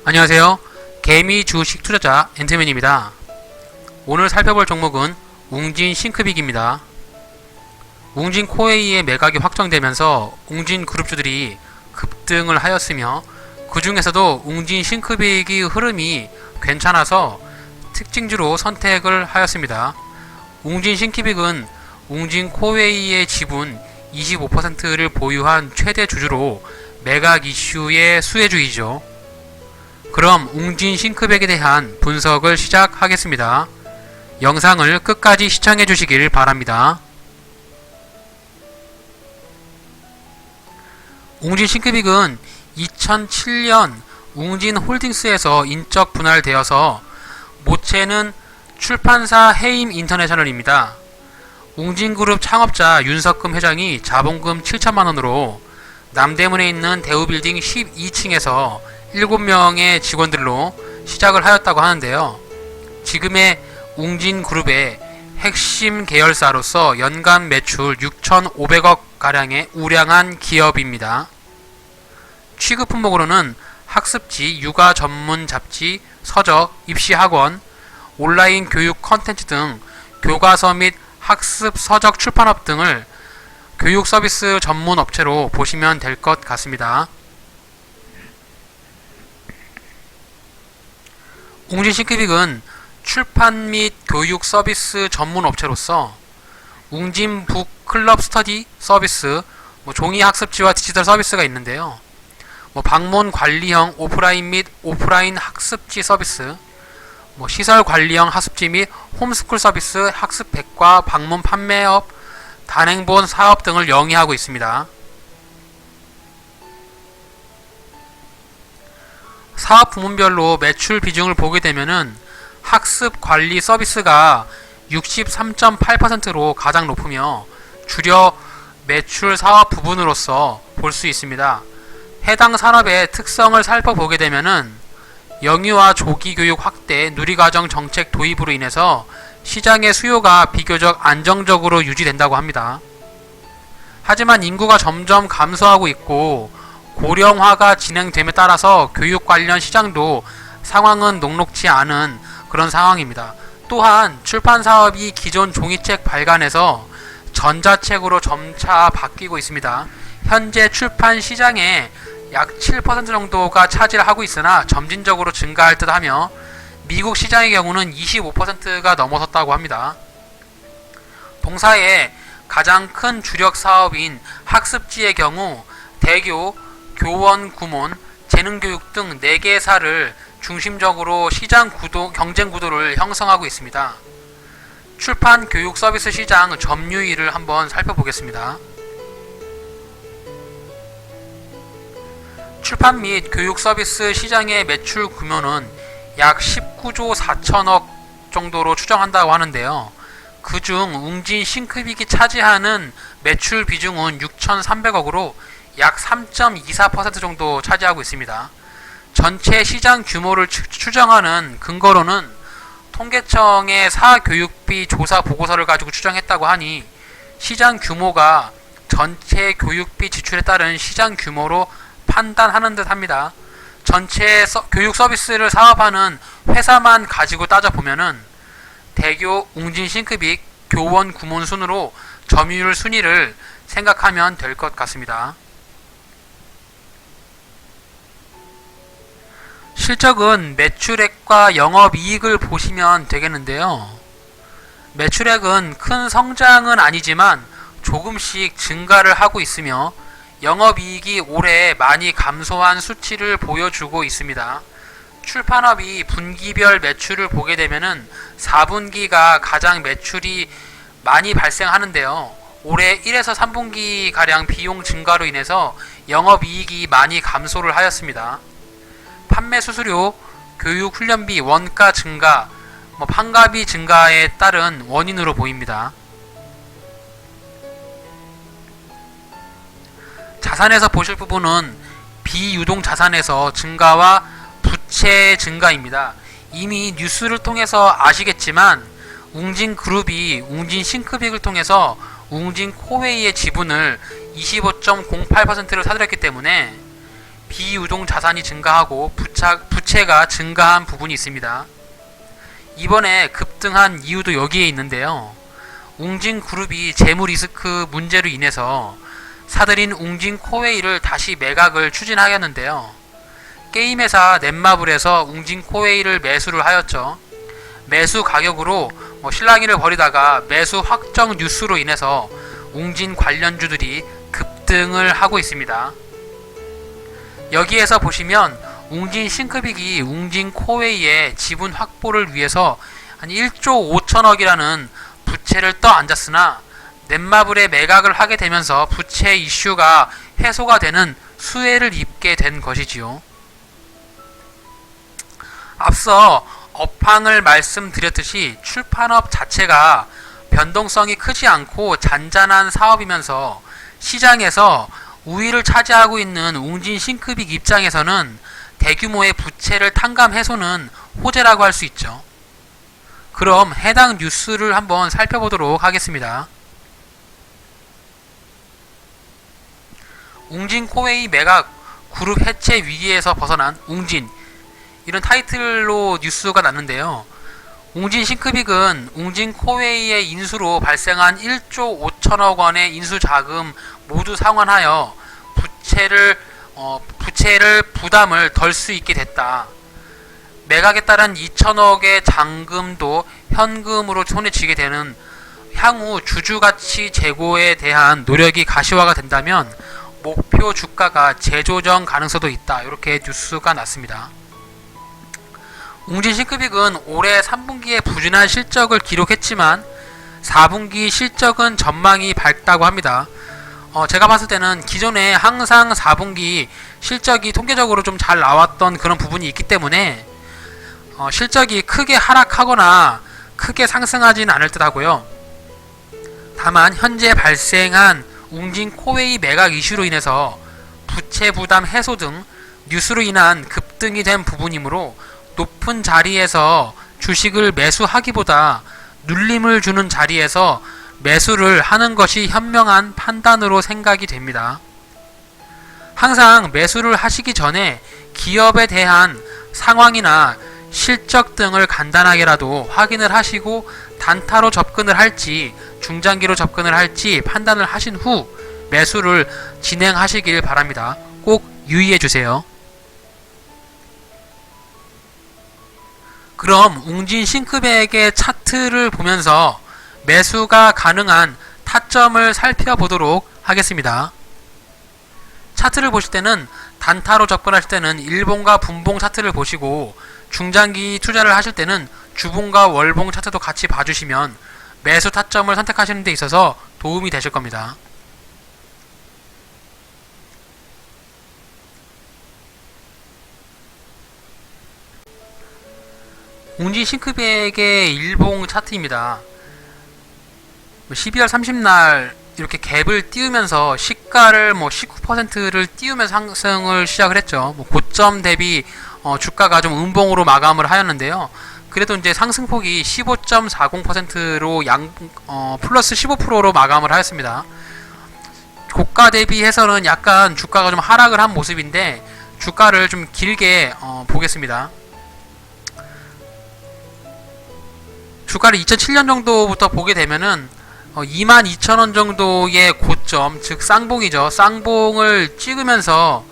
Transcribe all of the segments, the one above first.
안녕하세요. 개미 주식 투자자 엔트맨입니다. 오늘 살펴볼 종목은 웅진 싱크빅입니다. 웅진 코웨이의 매각이 확정되면서 웅진 그룹주들이 급등을 하였으며 그 중에서도 웅진 싱크빅의 흐름이 괜찮아서 특징주로 선택을 하였습니다. 웅진 싱크빅은 웅진 코웨이의 지분 25%를 보유한 최대 주주로 매각 이슈의 수혜주이죠. 그럼 웅진 싱크빅에 대한 분석을 시작하겠습니다. 영상을 끝까지 시청해 주시길 바랍니다. 웅진 싱크빅은 2007년 웅진 홀딩스에서 인적 분할되어서 모체는 출판사 해임 인터내셔널입니다. 웅진그룹 창업자 윤석금 회장이 자본금 7천만원으로 남대문에 있는 대우빌딩 12층에서 7명의 직원들로 시작을 하였다고 하는데요. 지금의 웅진그룹의 핵심 계열사로서 연간 매출 6,500억가량의 우량한 기업입니다. 취급 품목으로는 학습지, 육아 전문 잡지, 서적, 입시학원, 온라인 교육 컨텐츠 등 교과서 및 학습 서적 출판업 등을 교육 서비스 전문 업체로 보시면 될 것 같습니다. 웅진 싱크빅은 출판 및 교육 서비스 전문 업체로서 웅진 북 클럽 스터디 서비스, 종이 학습지와 디지털 서비스가 있는데요. 방문 관리형 오프라인 및 오프라인 학습지 서비스, 시설 관리형 학습지 및 홈스쿨 서비스, 학습 백과, 방문 판매업, 단행본 사업 등을 영위하고 있습니다. 사업 부문별로 매출 비중을 보게 되면은 학습 관리 서비스가 63.8%로 가장 높으며 주력 매출 사업 부분으로서 볼 수 있습니다. 해당 산업의 특성을 살펴보게 되면은 영유아 조기 교육 확대, 누리과정 정책 도입으로 인해서 시장의 수요가 비교적 안정적으로 유지된다고 합니다. 하지만 인구가 점점 감소하고 있고 고령화가 진행됨에 따라서 교육 관련 시장도 상황은 녹록지 않은 그런 상황입니다. 또한 출판 사업이 기존 종이책 발간에서 전자책으로 점차 바뀌고 있습니다. 현재 출판 시장의 약 7% 정도가 차지를 하고 있으나 점진적으로 증가할 듯하며 미국 시장의 경우는 25%가 넘어섰다고 합니다. 동사의 가장 큰 주력 사업인 학습지의 경우 대교, 교원 구몬, 재능교육 등 4개사를 중심적으로 시장 구도, 경쟁 구도를 형성하고 있습니다. 출판 교육 서비스 시장 점유율을 한번 살펴보겠습니다. 출판 및 교육 서비스 시장의 매출 규모는 약 19조 4천억 정도로 추정한다고 하는데요. 그중 웅진 싱크빅이 차지하는 매출 비중은 6,300억으로 약 3.24% 정도 차지하고 있습니다. 전체 시장 규모를 추정하는 근거로는 통계청의 사교육비 조사 보고서를 가지고 추정했다고 하니 시장 규모가 전체 교육비 지출에 따른 시장 규모로 판단하는 듯 합니다. 전체 교육 서비스를 사업하는 회사만 가지고 따져보면은 대교, 웅진 싱크빅, 교원 구몬 순으로 점유율 순위를 생각하면 될 것 같습니다. 실적은 매출액과 영업이익을 보시면 되겠는데요. 매출액은 큰 성장은 아니지만 조금씩 증가를 하고 있으며 영업이익이 올해 많이 감소한 수치를 보여주고 있습니다. 출판업이 분기별 매출을 보게 되면은 4분기가 가장 매출이 많이 발생하는데요. 올해 1에서 3분기 가량 비용 증가로 인해서 영업이익이 많이 감소를 하였습니다. 판매 수수료, 교육 훈련비, 원가 증가, 판가비 증가에 따른 원인으로 보입니다. 자산에서 보실 부분은 비유동 자산에서 증가와 부채 증가입니다. 이미 뉴스를 통해서 아시겠지만 웅진그룹이 웅진 싱크빅을 통해서 웅진 코웨이의 지분을 25.08%를 사들였기 때문에 비유동 자산이 증가하고 부채가 증가한 부분이 있습니다. 이번에 급등한 이유도 여기에 있는데요. 웅진그룹이 재무 리스크 문제로 인해서 사들인 웅진코웨이를 다시 매각을 추진하였는데요. 게임회사 넷마블에서 웅진코웨이를 매수를 하였죠. 매수 가격으로 실랑이를 벌이다가 매수 확정 뉴스로 인해서 웅진 관련주들이 급등을 하고 있습니다. 여기에서 보시면 웅진 싱크빅이 웅진코웨이의 지분 확보를 위해서 한 1조 5천억이라는 부채를 떠안았으나 넷마블에 매각을 하게 되면서 부채 이슈가 해소가 되는 수혜를 입게 된 것이지요. 앞서 업황을 말씀드렸듯이 출판업 자체가 변동성이 크지 않고 잔잔한 사업이면서 시장에서 우위를 차지하고 있는 웅진 싱크빅 입장에서는 대규모의 부채를 탕감 해소는 호재라고 할 수 있죠. 그럼 해당 뉴스를 한번 살펴보도록 하겠습니다. 웅진코웨이 매각, 그룹 해체 위기에서 벗어난 웅진, 이런 타이틀로 뉴스가 났는데요. 웅진 싱크빅은 웅진코웨이의 인수로 발생한 1조 5천억 원의 인수 자금 모두 상환하여 부채를 부담을 덜 수 있게 됐다. 매각에 따른 2천억의 잔금도 현금으로 손에 쥐게 되는 향후 주주가치 제고에 대한 노력이 가시화가 된다면 목표 주가가 재조정 가능성도 있다. 이렇게 뉴스가 났습니다. 웅진 싱크빅은 올해 3분기에 부진한 실적을 기록했지만 4분기 실적은 전망이 밝다고 합니다. 제가 봤을 때는 기존에 항상 4분기 실적이 통계적으로 좀 잘 나왔던 그런 부분이 있기 때문에 실적이 크게 하락하거나 크게 상승하지는 않을 듯 하고요. 다만 현재 발생한 웅진코웨이 매각 이슈로 인해서 부채 부담 해소 등 뉴스로 인한 급등이 된 부분이므로 높은 자리에서 주식을 매수하기보다 눌림을 주는 자리에서 매수를 하는 것이 현명한 판단으로 생각이 됩니다. 항상 매수를 하시기 전에 기업에 대한 상황이나 실적 등을 간단하게라도 확인을 하시고 단타로 접근을 할지 중장기로 접근을 할지 판단을 하신 후 매수를 진행하시길 바랍니다. 꼭 유의해 주세요. 그럼 웅진 싱크빅의 차트를 보면서 매수가 가능한 타점을 살펴보도록 하겠습니다. 차트를 보실 때는 단타로 접근하실 때는 일봉과 분봉 차트를 보시고 중장기 투자를 하실 때는 주봉과 월봉 차트도 같이 봐주시면 매수 타점을 선택하시는 데 있어서 도움이 되실 겁니다. 웅진 싱크빅의 일봉 차트입니다. 12월 30날 이렇게 갭을 띄우면서 시가를 19%를 띄우면서 상승을 시작을 했죠. 고점 대비 주가가 좀 음봉으로 마감을 하였는데요. 그래도 이제 상승폭이 15.40%로 플러스 15%로 마감을 하였습니다. 고가 대비해서는 약간 주가가 좀 하락을 한 모습인데 주가를 좀 길게 보겠습니다. 주가를 2007년 정도부터 보게 되면은 22,000원 정도의 고점, 즉 쌍봉이죠. 쌍봉을 찍으면서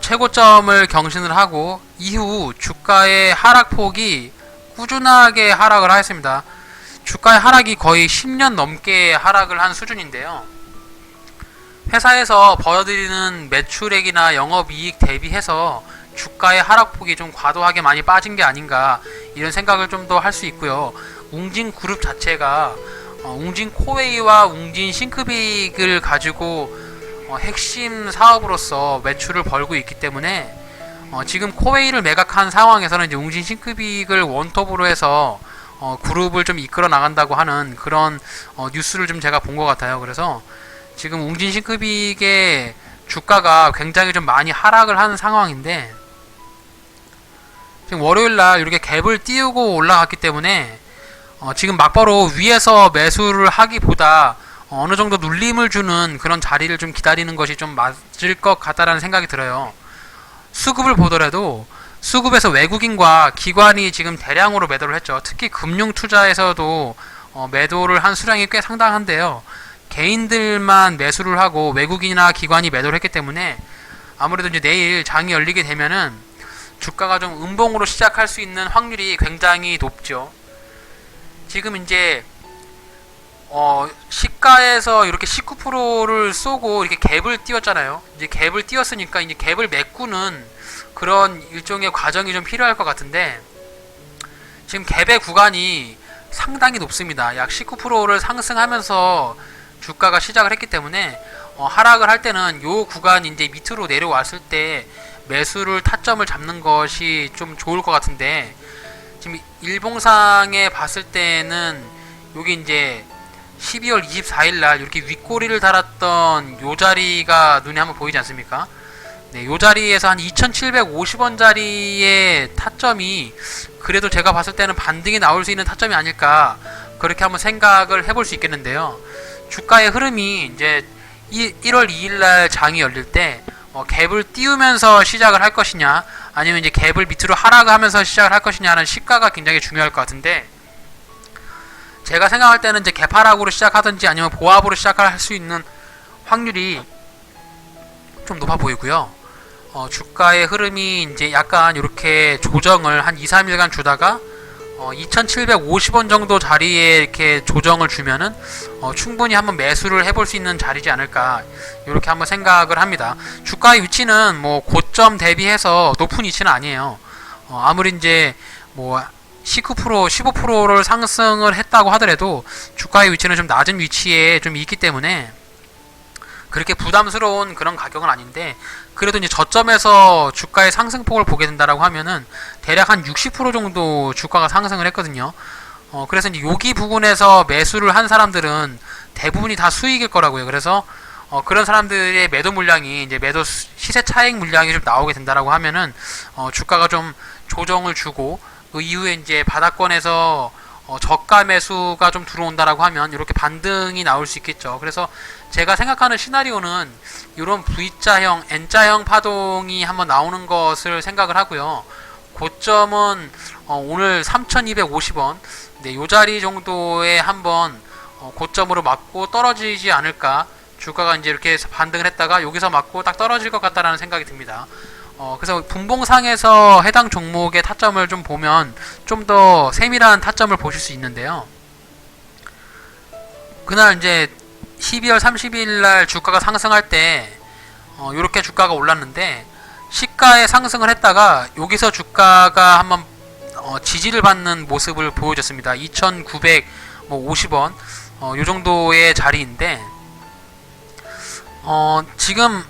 최고점을 경신을 하고 이후 주가의 하락폭이 꾸준하게 하락을 하였습니다. 주가의 하락이 거의 10년 넘게 하락을 한 수준인데요. 회사에서 벌어들이는 매출액이나 영업이익 대비해서 주가의 하락폭이 좀 과도하게 많이 빠진 게 아닌가 이런 생각을 좀 더 할 수 있고요. 웅진그룹 자체가 웅진코웨이와 웅진 싱크빅을 가지고 핵심 사업으로서 매출을 벌고 있기 때문에 지금 코웨이를 매각한 상황에서는 이제 웅진 싱크빅을 원톱으로 해서 그룹을 좀 이끌어 나간다고 하는 그런 뉴스를 좀 제가 본 것 같아요. 그래서 지금 웅진 싱크빅의 주가가 굉장히 좀 많이 하락을 하는 상황인데 지금 월요일날 이렇게 갭을 띄우고 올라갔기 때문에 지금 막바로 위에서 매수를 하기보다 어느 정도 눌림을 주는 그런 자리를 좀 기다리는 것이 좀 맞을 것 같다라는 생각이 들어요. 수급을 보더라도 수급에서 외국인과 기관이 지금 대량으로 매도를 했죠. 특히 금융투자에서도 매도를 한 수량이 꽤 상당한데요. 개인들만 매수를 하고 외국인이나 기관이 매도를 했기 때문에 아무래도 이제 내일 장이 열리게 되면은 주가가 좀 음봉으로 시작할 수 있는 확률이 굉장히 높죠. 지금 이제 시가에서 이렇게 19%를 쏘고 이렇게 갭을 띄웠잖아요. 이제 갭을 띄웠으니까 이제 갭을 메꾸는 그런 일종의 과정이 좀 필요할 것 같은데, 지금 갭의 구간이 상당히 높습니다. 약 19%를 상승하면서 주가가 시작을 했기 때문에 하락을 할 때는 요 구간 이제 밑으로 내려왔을 때 매수를 타점을 잡는 것이 좀 좋을 것 같은데, 지금 일봉상에 봤을 때는 여기 이제 12월 24일 날 이렇게 윗꼬리를 달았던 요 자리가 눈에 한번 보이지 않습니까? 네, 요 자리에서 한 2,750원 자리의 타점이 그래도 제가 봤을 때는 반등이 나올 수 있는 타점이 아닐까, 그렇게 한번 생각을 해볼 수 있겠는데요. 주가의 흐름이 이제 1월 2일 날 장이 열릴 때 갭을 띄우면서 시작을 할 것이냐, 아니면 이제 갭을 밑으로 하락하면서 시작을 할 것이냐는 시가가 굉장히 중요할 것 같은데, 제가 생각할 때는 이제 갭 하락으로 시작하든지 아니면 보합으로 시작할 수 있는 확률이 좀 높아 보이고요. 주가의 흐름이 이제 약간 이렇게 조정을 한 2, 3일간 주다가 2,750원 정도 자리에 이렇게 조정을 주면은 충분히 한번 매수를 해볼 수 있는 자리지 않을까, 이렇게 한번 생각을 합니다. 주가의 위치는 뭐 고점 대비해서 높은 위치는 아니에요. 아무리 이제 뭐 19%, 15%를 상승을 했다고 하더라도 주가의 위치는 좀 낮은 위치에 좀 있기 때문에 그렇게 부담스러운 그런 가격은 아닌데, 그래도 이제 저점에서 주가의 상승폭을 보게 된다라고 하면은 대략 한 60% 정도 주가가 상승을 했거든요. 그래서 이제 여기 부분에서 매수를 한 사람들은 대부분이 다 수익일 거라고요. 그래서 그런 사람들의 매도 물량이 이제 매도 시세 차익 물량이 좀 나오게 된다라고 하면은 주가가 좀 조정을 주고, 그 이후에 이제 바닥권에서 저가 매수가 좀 들어온다라고 하면 이렇게 반등이 나올 수 있겠죠. 그래서 제가 생각하는 시나리오는 이런 V자형, N자형 파동이 한번 나오는 것을 생각을 하고요. 고점은 오늘 3,250원, 네, 요 자리 정도에 한번 고점으로 맞고 떨어지지 않을까. 주가가 이제 이렇게 반등을 했다가 여기서 맞고 딱 떨어질 것 같다라는 생각이 듭니다. 그래서 분봉상에서 해당 종목의 타점을 좀 보면 좀 더 세밀한 타점을 보실 수 있는데요. 그날 이제 12월 30일 날 주가가 상승할 때 이렇게 주가가 올랐는데, 시가에 상승을 했다가 여기서 주가가 한번 지지를 받는 모습을 보여줬습니다. 2,950원 요 정도의 자리인데, 지금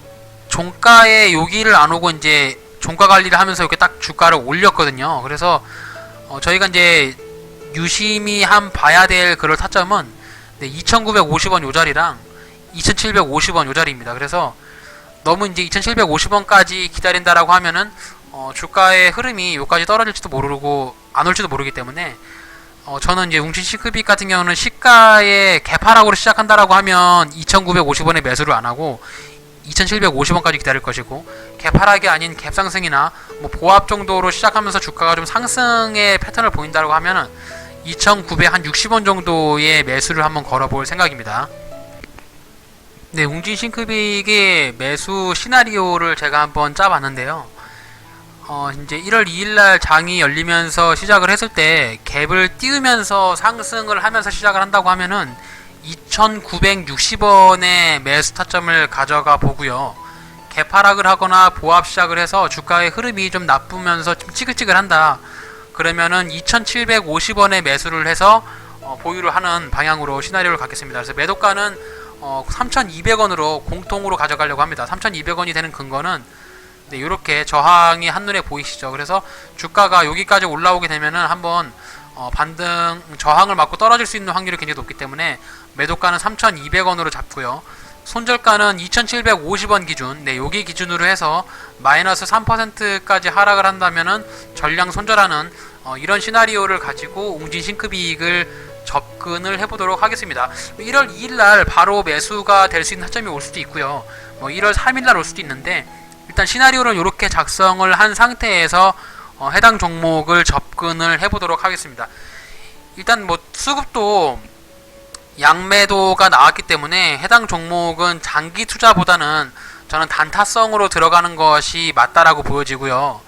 종가에 여기를 안 오고 이제 종가 관리를 하면서 이렇게 딱 주가를 올렸거든요. 그래서 저희가 이제 유심히 한 봐야 될 그럴 타점은 2,950원 요 자리랑 2,750원 요 자리입니다. 그래서 너무 이제 2,750원까지 기다린다라고 하면은 주가의 흐름이 요까지 떨어질지도 모르고 안 올지도 모르기 때문에 저는 이제 웅진 시크빅 같은 경우는 시가에 개파락으로 시작한다라고 하면 2,950원에 매수를 안 하고 2,750원까지 기다릴 것이고, 갭하락이 아닌 갭상승이나 뭐 보합 정도로 시작하면서 주가가 좀 상승의 패턴을 보인다고 하면은 2,960원 정도의 매수를 한번 걸어볼 생각입니다. 네, 웅진 싱크빅의 매수 시나리오를 제가 한번 짜봤는데요. 이제 1월 2일날 장이 열리면서 시작을 했을 때 갭을 띄우면서 상승을 하면서 시작을 한다고 하면은 2,960원의 매수 타점을 가져가 보고요. 개파락을 하거나 보합 시작을 해서 주가의 흐름이 좀 나쁘면서 좀 찌글찌글한다, 그러면은 2,750원에 매수를 해서 보유를 하는 방향으로 시나리오를 갖겠습니다. 그래서 매도가는 3,200원으로 공통으로 가져가려고 합니다. 3,200원이 되는 근거는 이렇게 저항이 한눈에 보이시죠. 그래서 주가가 여기까지 올라오게 되면은 한번 반등 저항을 맞고 떨어질 수 있는 확률이 굉장히 높기 때문에 매도가는 3,200원으로 잡고요. 손절가는 2,750원 기준, 여기 기준으로 해서 마이너스 3%까지 하락을 한다면은 전량 손절하는 이런 시나리오를 가지고 웅진 싱크빅을 접근을 해보도록 하겠습니다. 1월 2일날 바로 매수가 될 수 있는 타점이 올 수도 있고요. 1월 3일날 올 수도 있는데, 일단 시나리오를 이렇게 작성을 한 상태에서 해당 종목을 접근을 해보도록 하겠습니다. 일단 뭐 수급도 양매도가 나왔기 때문에 해당 종목은 장기 투자보다는 저는 단타성으로 들어가는 것이 맞다라고 보여지고요.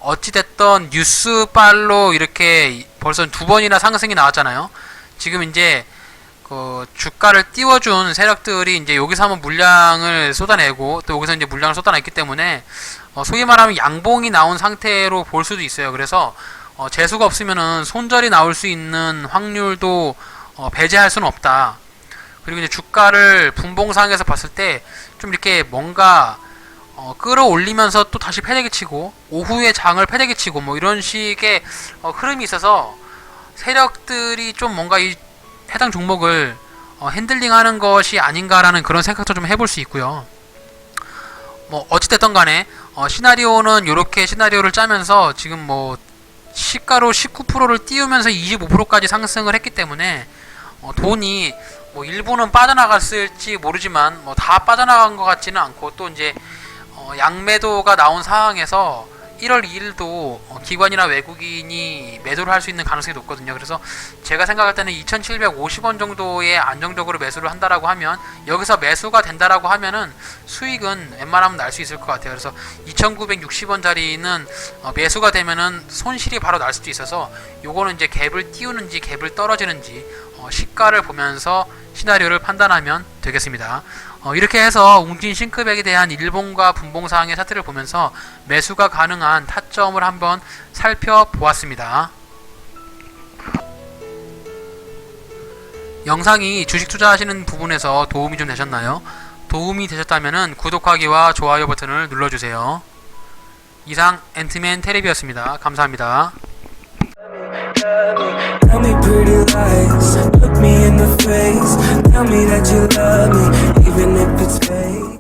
어찌됐던 뉴스빨로 이렇게 벌써 2번이나 상승이 나왔잖아요. 지금 이제 그 주가를 띄워준 세력들이 이제 여기서 한번 물량을 쏟아내고 또 여기서 이제 물량을 쏟아냈기 때문에 소위 말하면 양봉이 나온 상태로 볼 수도 있어요. 그래서 재수가 없으면은 손절이 나올 수 있는 확률도 배제할 수는 없다. 그리고 이제 주가를 분봉상에서 봤을 때 좀 이렇게 뭔가 끌어올리면서 또 다시 패대기 치고 오후에 장을 패대기 치고 뭐 이런 식의 흐름이 있어서 세력들이 좀 뭔가 이 해당 종목을 핸들링하는 것이 아닌가라는 그런 생각도 좀 해볼 수 있고요. 뭐 어찌됐든 간에 시나리오는 이렇게 시나리오를 짜면서 지금 뭐 시가로 19%를 띄우면서 25%까지 상승을 했기 때문에 돈이 뭐 일부는 빠져나갔을지 모르지만 뭐 다 빠져나간 것 같지는 않고 또 이제 양매도가 나온 상황에서 1월 2일도 기관이나 외국인이 매도를 할 수 있는 가능성이 높거든요. 그래서 제가 생각할 때는 2,750원 정도에 안정적으로 매수를 한다라고 하면 여기서 매수가 된다라고 하면은 수익은 웬만하면 날 수 있을 것 같아요. 그래서 2,960원짜리는 매수가 되면은 손실이 바로 날 수도 있어서 요거는 이제 갭을 띄우는지 갭을 떨어지는지 시가를 보면서 시나리오를 판단하면 되겠습니다. 이렇게 해서 웅진 싱크백에 대한 일봉과 분봉사항의 차트를 보면서 매수가 가능한 타점을 한번 살펴보았습니다. 영상이 주식 투자하시는 부분에서 도움이 좀 되셨나요? 도움이 되셨다면 구독하기와 좋아요 버튼을 눌러주세요. 이상 앤트맨 테레비였습니다. 감사합니다. Tell me pretty lies, look me in the face. Tell me that you love me, even if it's fake.